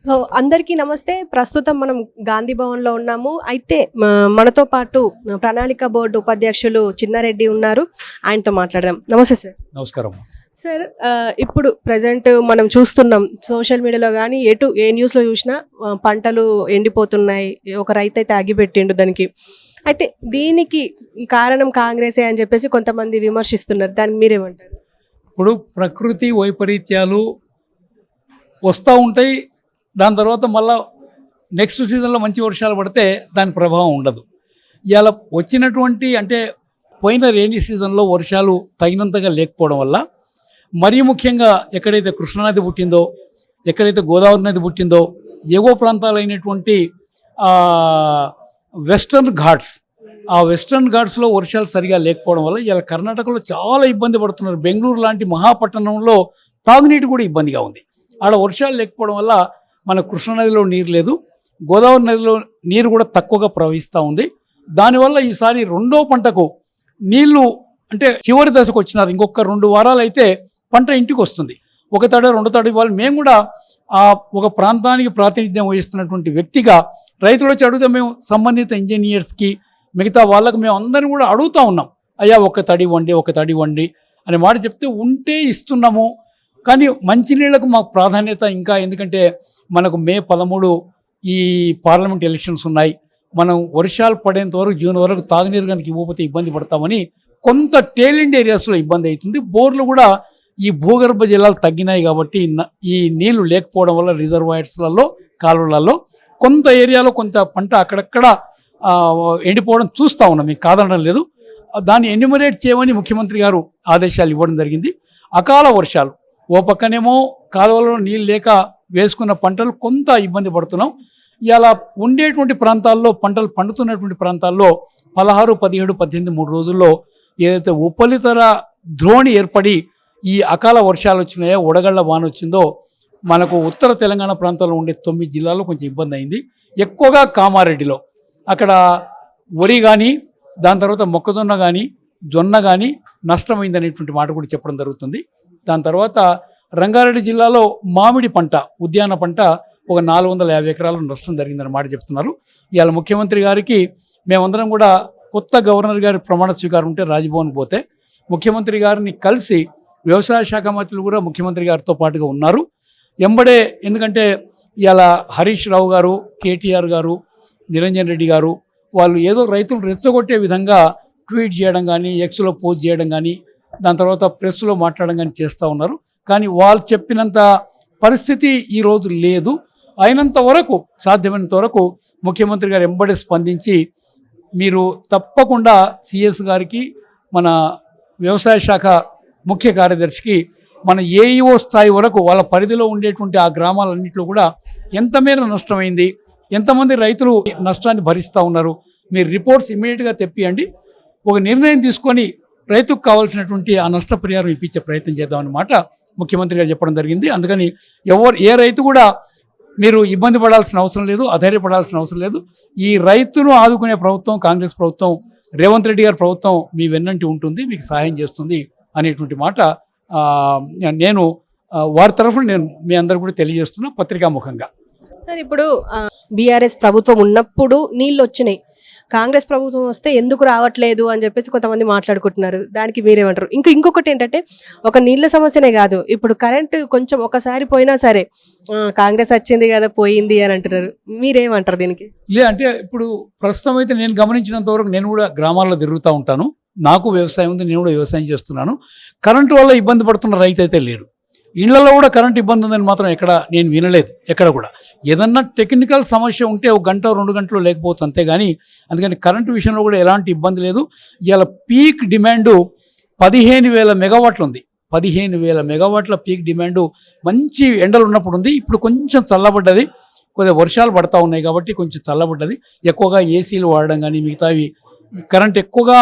So అందరికీ నమస్తే. ప్రస్తుతం మనం గాంధీ భవన్‌లో ఉన్నాము. అయితే మనతో పాటు ప్రణాళిక బోర్డు ఉపాధ్యక్షులు చిన్నారెడ్డి ఉన్నారు. ఆయనతో మాట్లాడదాం. నమస్తే సార్. నమస్కారం. సార్ ఇప్పుడు ప్రెజెంట్ మనం చూస్తున్నాం సోషల్ మీడియాలో కానీ ఏ న్యూస్లో చూసినా పంటలు ఎండిపోతున్నాయి. ఒక రైతు అయితే అగిపెట్టిండు దానికి. అయితే దీనికి కారణం కాంగ్రెసే అని చెప్పేసి కొంతమంది విమర్శిస్తున్నారు. దానికి మీరేమంటారు? ఇప్పుడు ప్రకృతి వైపరీత్యాలు వస్తూ ఉంటాయి. దాని తర్వాత మళ్ళీ నెక్స్ట్ సీజన్లో మంచి వర్షాలు పడితే దాని ప్రభావం ఉండదు. ఇవాళ వచ్చినటువంటి అంటే పోయిన రైనీ సీజన్లో వర్షాలు తగినంతగా లేకపోవడం వల్ల, మరీ ముఖ్యంగా ఎక్కడైతే కృష్ణానది పుట్టిందో, ఎక్కడైతే గోదావరి నది పుట్టిందో, ఎగువ ప్రాంతాలైనటువంటి వెస్టర్న్ ఘాట్స్, ఆ వెస్టర్న్ ఘాట్స్లో వర్షాలు సరిగా లేకపోవడం వల్ల ఇలా కర్ణాటకలో చాలా ఇబ్బంది పడుతున్నారు. బెంగళూరు లాంటి మహాపట్టణంలో తాగునీటి కూడా ఇబ్బందిగా ఉంది. ఆడ వర్షాలు లేకపోవడం వల్ల మన కృష్ణానదిలో నీరు లేదు, గోదావరి నదిలో నీరు కూడా తక్కువగా ప్రవహిస్తూ ఉంది. దానివల్ల ఈసారి రెండో పంటకు నీళ్లు అంటే చివరి దశకు వచ్చినారు. ఇంకొక 2 వారాలు అయితే పంట ఇంటికి వస్తుంది. 1 తడి 2 తడి ఇవ్వాలి. మేము కూడా ఒక ప్రాంతానికి ప్రాతినిధ్యం వహిస్తున్నటువంటి వ్యక్తిగా రైతులు వచ్చి అడిగితే మేము సంబంధిత ఇంజనీర్స్కి మిగతా వాళ్ళకు మేము అందరిని కూడా అడుగుతూ ఉన్నాం. అయ్యా 1 తడి వండి అనే మాట చెప్తే ఉంటే ఇస్తున్నాము. కానీ మంచినీళ్లకు మాకు ప్రాధాన్యత ఇంకా, ఎందుకంటే మనకు మే 13 ఈ పార్లమెంట్ ఎలక్షన్స్ ఉన్నాయి. మనం వర్షాలు పడేంత వరకు జూన్ వరకు తాగునీరు కనుక ఇవ్వకపోతే ఇబ్బంది పడతామని కొంత టేలెంట్ ఏరియాస్లో ఇబ్బంది అవుతుంది. బోర్లు కూడా ఈ భూగర్భ జలాలు తగ్గినాయి కాబట్టి ఈ నీళ్లు లేకపోవడం వల్ల రిజర్వాయర్స్లలో కాలువలలో కొంత ఏరియాలో కొంత పంట అక్కడక్కడ ఎండిపోవడం చూస్తూ ఉన్నాం. మీకు కాదనడం లేదు. దాన్ని ఎన్యూమరేట్ చేయమని ముఖ్యమంత్రి గారు ఆదేశాలు ఇవ్వడం జరిగింది. అకాల వర్షాలు, ఓ పక్కనేమో కాలువలలో నీళ్ళు లేక వేసుకున్న పంటలు కొంత ఇబ్బంది పడుతున్నాం. ఇలా ఉండేటువంటి ప్రాంతాల్లో, పంటలు పండుతున్నటువంటి ప్రాంతాల్లో 16, 17, 18 3 రోజుల్లో ఏదైతే ఉపరితల ద్రోణి ఏర్పడి ఈ అకాల వర్షాలు వచ్చినాయో, వడగళ్ల వాన వచ్చిందో, మనకు ఉత్తర తెలంగాణ ప్రాంతాల్లో ఉండే 9 జిల్లాల్లో కొంచెం ఇబ్బంది అయింది. ఎక్కువగా కామారెడ్డిలో అక్కడ వరి కానీ, దాని తర్వాత మొక్కజొన్న కానీ, జొన్న కానీ నష్టమైంది అనేటువంటి మాట కూడా చెప్పడం జరుగుతుంది. దాని తర్వాత రంగారెడ్డి జిల్లాలో మామిడి పంట, ఉద్యాన పంట ఒక 450 ఎకరాల నష్టం జరిగిందని మాట చెప్తున్నారు. ఇవాళ ముఖ్యమంత్రి గారికి మేమందరం కూడా కొత్త గవర్నర్ గారి ప్రమాణ స్వీకారం ఉంటే రాజ్భవన్కి పోతే ముఖ్యమంత్రి గారిని కలిసి వ్యవసాయ శాఖ మంత్రులు కూడా ముఖ్యమంత్రి గారితో పాటుగా ఉన్నారు ఎంబడే. ఎందుకంటే ఇవాళ హరీష్ రావు గారు, కేటీఆర్ గారు, నిరంజన్ రెడ్డి గారు వాళ్ళు ఏదో రైతులు రెచ్చగొట్టే విధంగా ట్వీట్ చేయడం కానీ, ఎక్స్లో పోస్ట్ చేయడం కానీ, దాని తర్వాత ప్రెస్లో మాట్లాడడం కానీ చేస్తూ ఉన్నారు. కానీ వాళ్ళు చెప్పినంత పరిస్థితి ఈరోజు లేదు. అయినంత వరకు, సాధ్యమైనంత వరకు ముఖ్యమంత్రి గారు ఎంబడే స్పందించి మీరు తప్పకుండా సిఎస్ గారికి, మన వ్యవసాయ శాఖ ముఖ్య కార్యదర్శికి, మన ఏఈఓ స్థాయి వరకు వాళ్ళ పరిధిలో ఉండేటువంటి ఆ గ్రామాలన్నింటిలో కూడా ఎంత మేర నష్టమైంది, ఎంతమంది రైతులు నష్టాన్ని భరిస్తూ ఉన్నారు, మీరు రిపోర్ట్స్ ఇమ్మీడియట్గా తెప్పియండి. ఒక నిర్ణయం తీసుకొని రైతుకు కావాల్సినటువంటి ఆ నష్టపరిహారం ఇప్పించే ప్రయత్నం చేద్దామన్నమాట ముఖ్యమంత్రి గారు చెప్పడం జరిగింది. అందుకని ఏ రైతు కూడా మీరు ఇబ్బంది పడాల్సిన అవసరం లేదు, అధైర్యపడాల్సిన అవసరం లేదు. ఈ రైతును ఆదుకునే ప్రభుత్వం కాంగ్రెస్ ప్రభుత్వం, రేవంత్ రెడ్డి గారి ప్రభుత్వం మీ వెన్నంటి ఉంటుంది, మీకు సహాయం చేస్తుంది అనేటువంటి మాట నేను వారి తరఫున నేను మీ అందరూ కూడా తెలియజేస్తున్నా పత్రికాముఖంగా. సార్ ఇప్పుడు బీఆర్ఎస్ ప్రభుత్వం ఉన్నప్పుడు నీళ్ళు వచ్చినాయి, కాంగ్రెస్ ప్రభుత్వం వస్తే ఎందుకు రావట్లేదు అని చెప్పేసి కొంతమంది మాట్లాడుకుంటున్నారు. దానికి మీరేమంటారు? ఇంకొకటి ఏంటంటే, ఒక నీళ్ళ సమస్యనే కాదు, ఇప్పుడు కరెంటు కొంచెం ఒకసారి పోయినా సరే కాంగ్రెస్ వచ్చింది కదా పోయింది అని అంటున్నారు. మీరేమంటారు దీనికి? అంటే ఇప్పుడు ప్రస్తుతం అయితే నేను గమనించినంత వరకు, నేను కూడా గ్రామాల్లో తిరుగుతూ ఉంటాను, నాకు వ్యవసాయం ఉంది, నేను కూడా వ్యవసాయం చేస్తున్నాను. కరెంటు వల్ల ఇబ్బంది పడుతున్న రైతు అయితే లేడు. ఇళ్లలో కూడా కరెంట్ ఇబ్బంది ఉందని మాత్రం ఎక్కడ నేను వినలేదు. ఎక్కడ కూడా ఏదన్నా టెక్నికల్ సమస్య ఉంటే 1 గంట 2 గంటలు లేకపోవచ్చు అంతేగాని, అందుకని కరెంటు విషయంలో కూడా ఎలాంటి ఇబ్బంది లేదు. ఇవాళ పీక్ డిమాండు 15,000 మెగావాట్లు ఉంది. 15,000 మెగావాట్ల పీక్ డిమాండు మంచి ఎండలు ఉన్నప్పుడు ఉంది. ఇప్పుడు కొంచెం చల్లబడ్డది, కొద్దిగా వర్షాలు పడతా ఉన్నాయి కాబట్టి కొంచెం చల్లబడ్డది. ఎక్కువగా ఏసీలు వాడడం కానీ, మిగతావి కరెంట్ ఎక్కువగా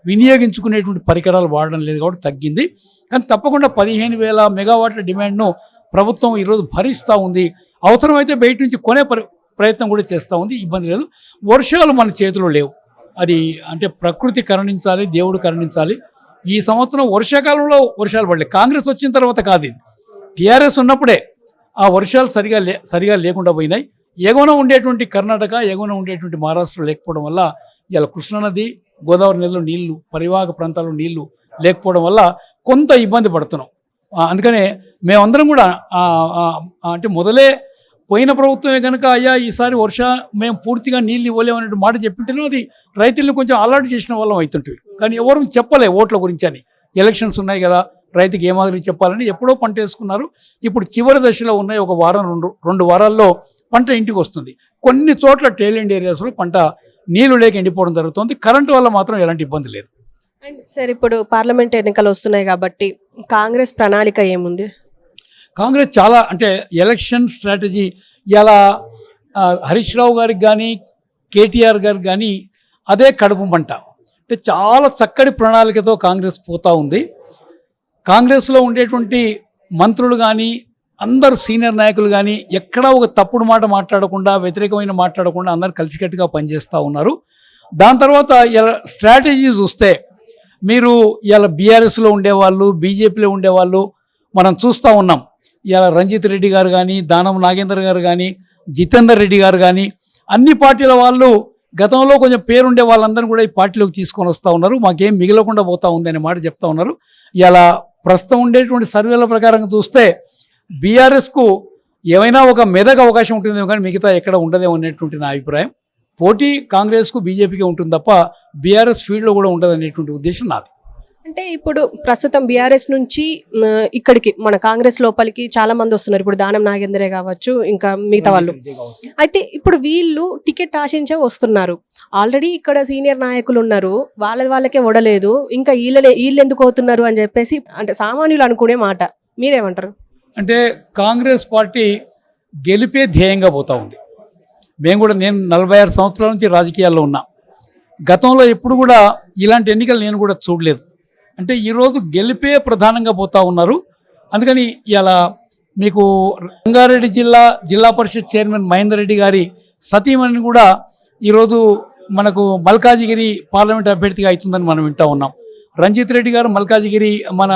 వినియోగించుకునేటువంటి పరికరాలు వాడడం లేదు కాబట్టి తగ్గింది. కానీ తప్పకుండా 15,000 మెగావాట్ల డిమాండ్ను ప్రభుత్వం ఈరోజు భరిస్తూ ఉంది. అవసరమైతే బయట నుంచి కొనే ప్రయత్నం కూడా చేస్తూ ఉంది, ఇబ్బంది లేదు. వర్షాలు మన చేతిలో లేవు, అది అంటే ప్రకృతి కరుణించాలి, దేవుడు కరుణించాలి. ఈ సంవత్సరం వర్షాకాలంలో వర్షాలు పడలేదు. కాంగ్రెస్ వచ్చిన తర్వాత కాదు, ఇది టీఆర్ఎస్ ఉన్నప్పుడే ఆ వర్షాలు సరిగా లేకుండా పోయినాయి. ఎగువన ఉండేటువంటి కర్ణాటక, ఎగువన ఉండేటువంటి మహారాష్ట్ర లేకపోవడం వల్ల ఇలా కృష్ణానది, గోదావరి నదిలో నీళ్లు, పరివాహక ప్రాంతాల్లో నీళ్లు లేకపోవడం వల్ల కొంత ఇబ్బంది పడుతున్నాం. అందుకనే మేమందరం కూడా అంటే మొదలే పోయిన ప్రభుత్వమే కనుక అయ్యా ఈసారి మేము పూర్తిగా నీళ్ళు ఇవ్వలేమనే మాట చెప్పింటేనే అది రైతుల్ని కొంచెం అలర్ట్ చేసిన వాళ్ళం అవుతుంటుంది. కానీ ఎవరు చెప్పలే ఓట్ల గురించి అని. ఎలక్షన్స్ ఉన్నాయి కదా, రైతుకి ఏ మాదిరి చెప్పాలని ఎప్పుడో పంట వేసుకున్నారు. ఇప్పుడు చివరి దశలో ఉన్నాయి. ఒక వారం రెండు వారాల్లో పంట ఇంటికి వస్తుంది. కొన్ని చోట్ల టైలెండ్ ఏరియాస్లో పంట నీళ్లు లేక ఎండిపోవడం జరుగుతుంది. కరెంటు వల్ల మాత్రం ఎలాంటి ఇబ్బంది లేదు. అండ్ సార్, ఇప్పుడు పార్లమెంట్ ఎన్నికలు వస్తున్నాయి కాబట్టి కాంగ్రెస్ ప్రణాళిక ఏముంది? కాంగ్రెస్ చాలా అంటే ఎలక్షన్ స్ట్రాటజీ ఇలా హరీష్ రావు గారికి కానీ కేటీఆర్ గారికి కానీ అదే కడుపు మంట. అంటే చాలా చక్కటి ప్రణాళికతో కాంగ్రెస్ పోతూ ఉంది. కాంగ్రెస్లో ఉండేటువంటి మంత్రులు కానీ అందరు సీనియర్ నాయకులు కానీ ఎక్కడా ఒక తప్పుడు మాట మాట్లాడకుండా, వ్యతిరేకమైన మాట్లాడకుండా అందరు కలిసికట్టుగా పనిచేస్తూ ఉన్నారు. దాని తర్వాత ఇలా స్ట్రాటజీ చూస్తే మీరు ఇలా బీఆర్ఎస్లో ఉండేవాళ్ళు, బీజేపీలో ఉండేవాళ్ళు మనం చూస్తూ ఉన్నాం. ఇలా రంజిత్ రెడ్డి గారు కానీ, దానం నాగేందర్ గారు కానీ, జితేందర్ రెడ్డి గారు కానీ అన్ని పార్టీల వాళ్ళు గతంలో కొంచెం పేరుండే వాళ్ళందరూ కూడా ఈ పార్టీలోకి తీసుకొని వస్తూ ఉన్నారు. మాకేం మిగలకుండా పోతా ఉంది అనే మాట చెప్తా ఉన్నారు. ఇలా ప్రస్తుతం ఉండేటువంటి సర్వేల ప్రకారం చూస్తే బీఆర్ఎస్కు ఏమైనా ఒక మెదక్ అవకాశం ఉంటుందేమో కానీ మిగతా ఎక్కడ ఉండదేమో అనేటువంటి నా అభిప్రాయం. పోటీ కాంగ్రెస్కు బీజేపీకి ఉంటుంది తప్ప బీఆర్ఎస్ ఫీల్డ్లో కూడా ఉండదు అనేటువంటి ఉద్దేశం నాది. అంటే ఇప్పుడు ప్రస్తుతం బీఆర్ఎస్ నుంచి ఇక్కడికి మన కాంగ్రెస్ లోపలికి చాలా మంది వస్తున్నారు. ఇప్పుడు దానం నాగేంద్రే కావచ్చు, ఇంకా మిగతా వాళ్ళు. అయితే ఇప్పుడు వీళ్ళు టికెట్ ఆశించే వస్తున్నారు. ఆల్రెడీ ఇక్కడ సీనియర్ నాయకులు ఉన్నారు, వాళ్ళకే ఒడలేదు, ఇంకా వీళ్ళు ఎందుకు అవుతున్నారు అని చెప్పేసి అంటే సామాన్యులు అనుకునే మాట. మీరేమంటారు? అంటే కాంగ్రెస్ పార్టీ గెలిపే ధ్యేయంగా పోతూ ఉంది. నేను 46 సంవత్సరాల నుంచి రాజకీయాల్లో ఉన్నా. గతంలో ఎప్పుడు కూడా ఇలాంటి ఎన్నికలు నేను కూడా చూడలేదు. అంటే ఈరోజు గెలిపే ప్రధానంగా పోతూ ఉన్నారు. అందుకని ఇలా మీకు రంగారెడ్డి జిల్లా పరిషత్ చైర్మన్ మహేందర్ రెడ్డి గారి సతీమణిని కూడా ఈరోజు మనకు మల్కాజిగిరి పార్లమెంట్ అభ్యర్థిగా అవుతుందని మనం వింటూ ఉన్నాం. రంజిత్ రెడ్డి గారు మల్కాజిగిరి మన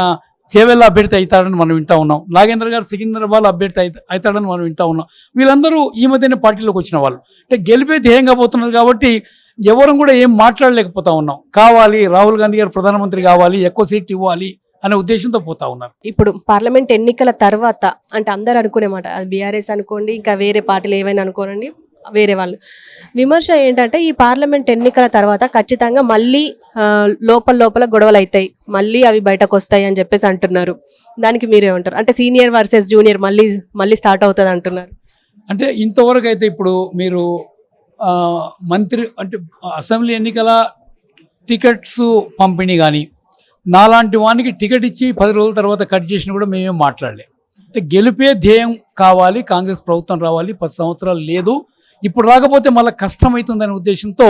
చేవెళ్ళ అభ్యర్థి అవుతాడని మనం వింటూ ఉన్నాం. నాగేంద్ర గారు సికింద్రాబాద్ అభ్యర్థి అవుతాడని మనం వింటూ ఉన్నాం. వీళ్ళందరూ ఈ మధ్యనే పార్టీలోకి వచ్చిన వాళ్ళు. అంటే గెలిపే ధ్యేయంగా పోతున్నారు కాబట్టి ఎవరు కూడా ఏం మాట్లాడలేకపోతా ఉన్నాం. కావాలి రాహుల్ గాంధీ గారు ప్రధానమంత్రి కావాలి, ఎక్కువ సీట్ ఇవ్వాలి అనే ఉద్దేశంతో పోతా ఉన్నారు. ఇప్పుడు పార్లమెంట్ ఎన్నికల తర్వాత అంటే అందరు అనుకునే మాట, అది బీఆర్ఎస్ అనుకోండి, ఇంకా వేరే పార్టీలు ఏవైనా అనుకోనండి, వేరే వాళ్ళు విమర్శ ఏంటంటే ఈ పార్లమెంట్ ఎన్నికల తర్వాత ఖచ్చితంగా మళ్ళీ లోపల గొడవలు అవుతాయి, మళ్ళీ అవి బయటకు వస్తాయి అని చెప్పేసి అంటున్నారు. దానికి మీరేమంటారు? అంటే సీనియర్ వర్సెస్ జూనియర్ మళ్ళీ స్టార్ట్ అవుతుంది అంటున్నారు. అంటే ఇంతవరకు అయితే ఇప్పుడు మీరు మంత్రి అంటే అసెంబ్లీ ఎన్నికల టికెట్స్ పంపిణీ కానీ నాలాంటి వానికి టికెట్ ఇచ్చి 10 రోజుల తర్వాత కట్ చేసినా కూడా మేమేం మాట్లాడలేం. అంటే గెలిపే ధ్యేయం కావాలి, కాంగ్రెస్ ప్రభుత్వం రావాలి, 10 సంవత్సరాలు లేదు, ఇప్పుడు రాకపోతే మళ్ళీ కష్టమవుతుందనే ఉద్దేశంతో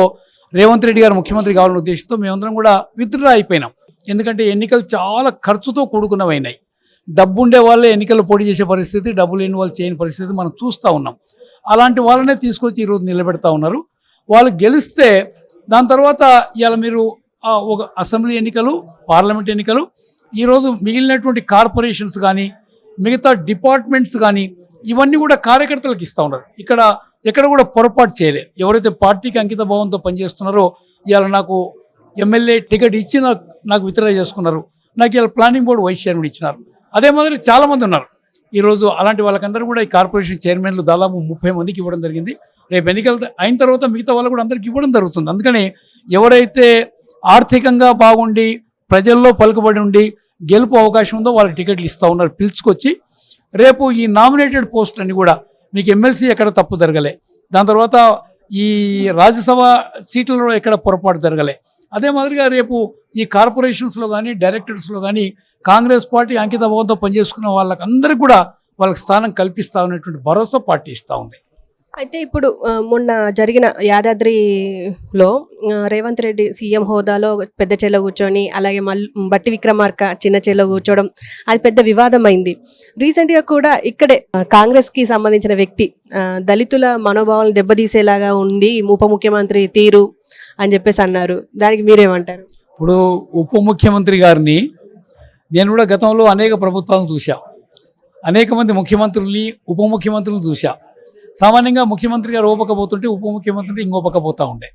రేవంత్ రెడ్డి గారు ముఖ్యమంత్రి కావాలనే ఉద్దేశంతో మేమందరం కూడా విత్డ్రా అయిపోయినాం. ఎందుకంటే ఎన్నికలు చాలా ఖర్చుతో కూడుకున్నవైనాయి. డబ్బు ఉండే వాళ్ళే ఎన్నికల్లో పోటీ చేసే పరిస్థితి, డబ్బు లేని వాళ్ళు చేయని పరిస్థితి మనం చూస్తూ ఉన్నాం. అలాంటి వాళ్ళనే తీసుకొచ్చి ఈరోజు నిలబెడతా ఉన్నారు. వాళ్ళు గెలిస్తే దాని తర్వాత ఇలా మీరు ఒక అసెంబ్లీ ఎన్నికలు, పార్లమెంట్ ఎన్నికలు, ఈరోజు మిగిలినటువంటి కార్పొరేషన్స్ కానీ మిగతా డిపార్ట్మెంట్స్ కానీ ఇవన్నీ కూడా కార్యకర్తలకు ఇస్తూ ఉన్నారు. ఎక్కడ కూడా పొరపాటు చేయలే. ఎవరైతే పార్టీకి అంకిత భావంతో పనిచేస్తున్నారో ఇవాళ నాకు ఎమ్మెల్యే టికెట్ ఇచ్చి నాకు విత్డ్రా చేసుకున్నారు. నాకు ఇవాళ ప్లానింగ్ బోర్డు వైస్ చైర్మన్ ఇచ్చినారు. అదే మాదిరి చాలామంది ఉన్నారు. ఈరోజు అలాంటి వాళ్ళకందరూ కూడా ఈ కార్పొరేషన్ చైర్మన్లు దాదాపు 30 మందికి ఇవ్వడం జరిగింది. రేపు ఎన్నికలు అయిన తర్వాత మిగతా వాళ్ళు కూడా అందరికీ ఇవ్వడం జరుగుతుంది. అందుకని ఎవరైతే ఆర్థికంగా బాగుండి ప్రజల్లో పలుకుబడి ఉండి గెలుపు అవకాశం ఉందో వాళ్ళకి టికెట్లు ఇస్తూ ఉన్నారు పిలుచుకొచ్చి. రేపు ఈ నామినేటెడ్ పోస్ట్ అని కూడా మీకు ఎమ్మెల్సీ ఎక్కడ తప్పు జరగలే, దాని తర్వాత ఈ రాజ్యసభ సీట్లలో ఎక్కడ పొరపాటు జరగలే. అదే మాదిరిగా రేపు ఈ కార్పొరేషన్స్లో కానీ డైరెక్టర్స్లో కానీ కాంగ్రెస్ పార్టీ అంకిత భావంతో పనిచేసుకున్న వాళ్ళకందరికీ కూడా వాళ్ళకి స్థానం కల్పిస్తా ఉన్నటువంటి భరోసా పార్టీ ఇస్తూ ఉంది. అయితే ఇప్పుడు మొన్న జరిగిన యాదాద్రిలో రేవంత్ రెడ్డి సీఎం హోదాలో పెద్ద చేలో కూర్చొని, అలాగే బట్టి విక్రమార్క చిన్న చేలో కూర్చోవడం, అది పెద్ద వివాదం అయింది. రీసెంట్గా కూడా ఇక్కడే కాంగ్రెస్కి సంబంధించిన వ్యక్తి దళితుల మనోభావాలను దెబ్బతీసేలాగా ఉంది ఉప ముఖ్యమంత్రి తీరు అని చెప్పేసి అన్నారు. దానికి మీరేమంటారు? ఇప్పుడు ఉప ముఖ్యమంత్రి గారిని నేను కూడా గతంలో అనేక ప్రభుత్వాలను చూసా. అనేక మంది ముఖ్యమంత్రుల్ని ఉప ముఖ్యమంత్రులను చూసా. సామాన్యంగా ముఖ్యమంత్రి గారు ఓ పక్క పోతుంటే ఉప ముఖ్యమంత్రి ఇంకో పక్క పోతూ ఉండే.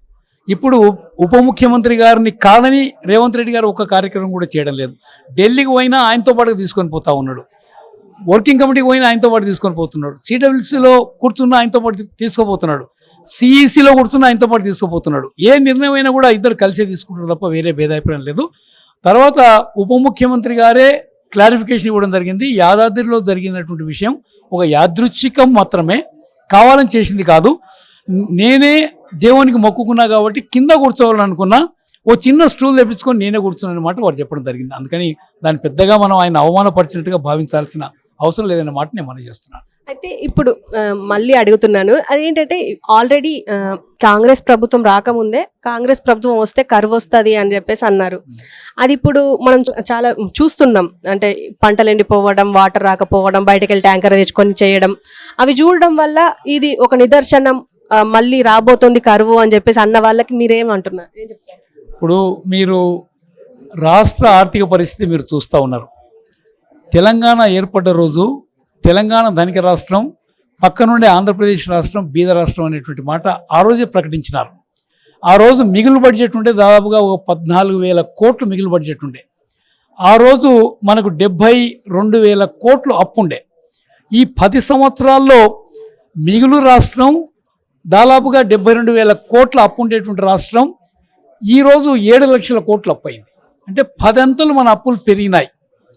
ఇప్పుడు ఉప ముఖ్యమంత్రి గారిని కాదని రేవంత్ రెడ్డి గారు ఒక కార్యక్రమం కూడా చేయడం లేదు. ఢిల్లీకి పోయినా ఆయనతో పాటు తీసుకొని పోతా ఉన్నాడు, వర్కింగ్ కమిటీకి పోయినా ఆయనతో పాటు తీసుకొని పోతున్నాడు, సిడబ్ల్యూసీలో కూర్చున్న ఆయనతో పాటు తీసుకుపోతున్నాడు, సిఈసిలో కూర్చున్న ఆయనతో పాటు తీసుకుపోతున్నాడు. ఏ నిర్ణయం అయినా కూడా ఇద్దరు కలిసే తీసుకుంటారు తప్ప వేరే భేదాభిప్రాయం లేదు. తర్వాత ఉప ముఖ్యమంత్రి గారే క్లారిఫికేషన్ ఇవ్వడం జరిగింది. యాదాద్రిలో జరిగినటువంటి విషయం ఒక యాదృచ్ఛికం మాత్రమే, కావాలని చేసింది కాదు. నేనే దేవునికి మొక్కుకున్నా కాబట్టి కింద కూర్చోవాలని అనుకున్నా, ఓ చిన్న స్టూల్ తెప్పించుకొని నేనే కూర్చున్నాను అన్నమాట వారు చెప్పడం జరిగింది. అందుకని దాన్ని పెద్దగా మనం ఆయన అవమానపరిచినట్టుగా భావించాల్సిన అవసరం లేదన్నమాట నేను మనం చేస్తున్నాను. అయితే ఇప్పుడు మళ్ళీ అడుగుతున్నాను, అదేంటంటే ఆల్రెడీ కాంగ్రెస్ ప్రభుత్వం రాకముందే కాంగ్రెస్ ప్రభుత్వం వస్తే కరువు వస్తుంది అని చెప్పేసి అన్నారు. అది ఇప్పుడు మనం చాలా చూస్తున్నాం. అంటే పంటలు ఎండిపోవడం, వాటర్ రాకపోవడం, బయటకు వెళ్ళి ట్యాంకర్ తెచ్చుకొని చేయడం, అవి చూడడం వల్ల ఇది ఒక నిదర్శనం మళ్ళీ రాబోతుంది కరువు అని చెప్పేసి అన్న వాళ్ళకి మీరేమంటున్నారు? ఏం చెప్తారు? ఇప్పుడు మీరు రాష్ట్ర ఆర్థిక పరిస్థితి మీరు చూస్తూ ఉన్నారు. తెలంగాణ ఏర్పడ్డ రోజు తెలంగాణ ధనిక రాష్ట్రం, పక్క నుండి ఆంధ్రప్రదేశ్ రాష్ట్రం బీద రాష్ట్రం అనేటువంటి మాట ఆ రోజే ప్రకటించినారు. ఆ రోజు మిగులు బడ్జెట్ ఉంటే దాదాపుగా ఒక 14,000 కోట్లు మిగులు బడ్జెట్ ఉండే. ఆ రోజు మనకు 72,000 కోట్లు అప్పు ఉండే. ఈ 10 సంవత్సరాల్లో మిగులు రాష్ట్రం దాదాపుగా 72,000 కోట్ల అప్పు ఉండేటువంటి రాష్ట్రం ఈరోజు 7 లక్షల కోట్లు అప్పు అయింది. అంటే 10 అంతలు మన అప్పులు పెరిగినాయి.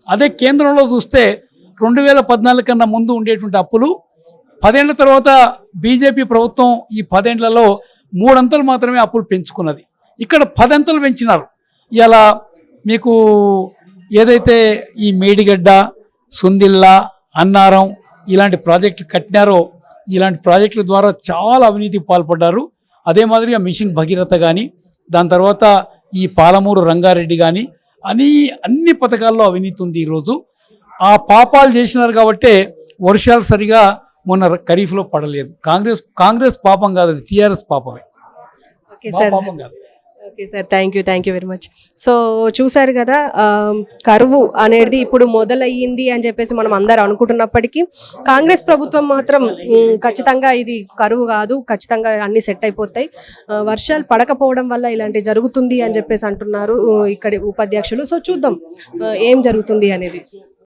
అదే కేంద్రంలో చూస్తే 2014 కన్నా ముందు ఉండేటువంటి అప్పులు 10 ఏళ్ల తర్వాత బీజేపీ ప్రభుత్వం ఈ 10 ఏళ్లలో 3 అంతలు మాత్రమే అప్పులు పెంచుకున్నది. ఇక్కడ 10 అంతలు పెంచినారు. ఇలా మీకు ఏదైతే ఈ మేడిగడ్డ, సుందిల్లా, అన్నారం ఇలాంటి ప్రాజెక్టులు కట్టినారో, ఇలాంటి ప్రాజెక్టుల ద్వారా చాలా అవినీతికి పాల్పడ్డారు. అదే మాదిరిగా మిషన్ భగీరథ కానీ, దాని తర్వాత ఈ పాలమూరు రంగారెడ్డి కానీ అన్ని పథకాల్లో అవినీతి ఉంది. ఈరోజు ఆ పాపాలు చేసినారు కాబట్టే వర్షాలు సరిగా మొన్న ఖరీఫ్లో పడలేదు. కాంగ్రెస్ పాపం కాదు, అది టీఆర్ఎస్ పాపమే, ఓకే మా సార్. పాపం కాదు. Okay sir, thank you very much. So చూసారు కదా, కరువు అనేది ఇప్పుడు మొదలయ్యింది అని చెప్పేసి మనం అందరూ అనుకుంటున్నప్పటికీ కాంగ్రెస్ ప్రభుత్వం మాత్రం ఖచ్చితంగా ఇది కరువు కాదు, ఖచ్చితంగా అన్ని సెట్ అయిపోతాయి, వర్షాలు పడకపోవడం వల్ల ఇలాంటి జరుగుతుంది అని చెప్పేసి అంటున్నారు ఇక్కడి ఉపాధ్యక్షులు. సో చూద్దాం ఏం జరుగుతుంది అనేది.